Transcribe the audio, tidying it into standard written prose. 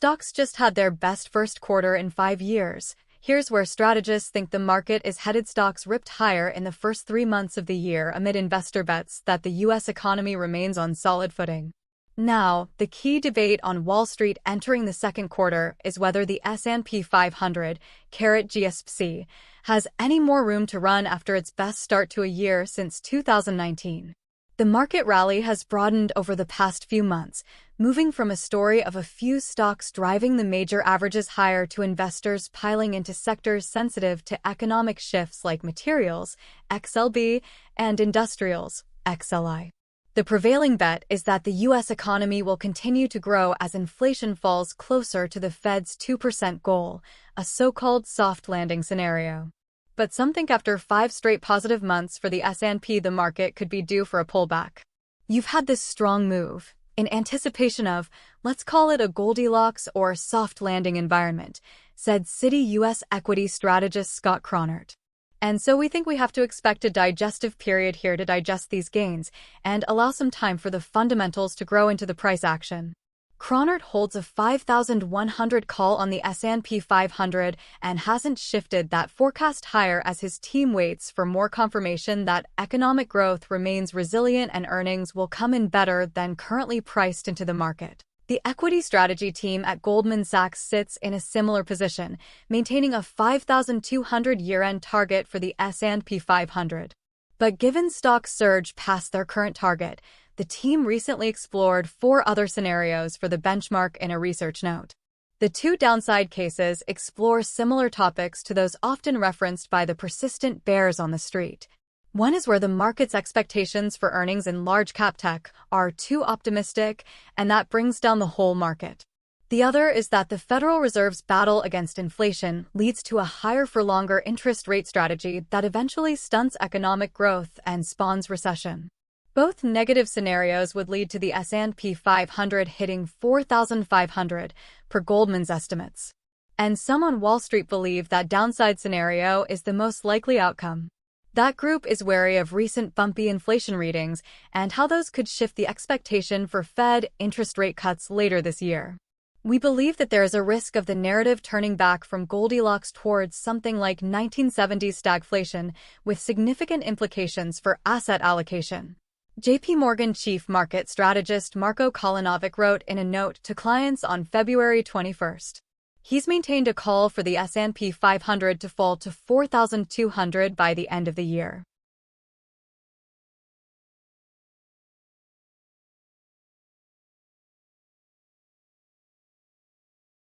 Stocks just had their best first quarter in 5 years. Here's where strategists think the market is headed. Stocks ripped higher in the first 3 months of the year amid investor bets that the U.S. economy remains on solid footing. Now, the key debate on Wall Street entering the second quarter is whether the S&P 500, GSP, has any more room to run after its best start to a year since 2019. The market rally has broadened over the past few months, moving from a story of a few stocks driving the major averages higher to investors piling into sectors sensitive to economic shifts like materials, XLB, and industrials, XLI. The prevailing bet is that the U.S. economy will continue to grow as inflation falls closer to the Fed's 2% goal, a so-called soft landing scenario. But some think after 5 straight positive months for the S&P, the market could be due for a pullback. You've had this strong move in anticipation of, let's call it a Goldilocks or soft landing environment, said Citi U.S. equity strategist Scott Cronert. And so we think we have to expect a digestive period here to digest these gains and allow some time for the fundamentals to grow into the price action. Cronert holds a 5,100 call on the S&P 500 and hasn't shifted that forecast higher as his team waits for more confirmation that economic growth remains resilient and earnings will come in better than currently priced into the market. The equity strategy team at Goldman Sachs sits in a similar position, maintaining a 5,200 year-end target for the S&P 500. But given stocks surge past their current target, the team recently explored 4 other scenarios for the benchmark in a research note. The 2 downside cases explore similar topics to those often referenced by the persistent bears on the street. One is where the market's expectations for earnings in large-cap tech are too optimistic, and that brings down the whole market. The other is that the Federal Reserve's battle against inflation leads to a higher-for-longer interest rate strategy that eventually stunts economic growth and spawns recession. Both negative scenarios would lead to the S&P 500 hitting 4,500 per Goldman's estimates. And some on Wall Street believe that downside scenario is the most likely outcome. That group is wary of recent bumpy inflation readings and how those could shift the expectation for Fed interest rate cuts later this year. We believe that there is a risk of the narrative turning back from Goldilocks towards something like 1970s stagflation, with significant implications for asset allocation. J.P. Morgan chief market strategist Marko Kolanovic wrote in a note to clients on February 21st. He's maintained a call for the S&P 500 to fall to 4,200 by the end of the year.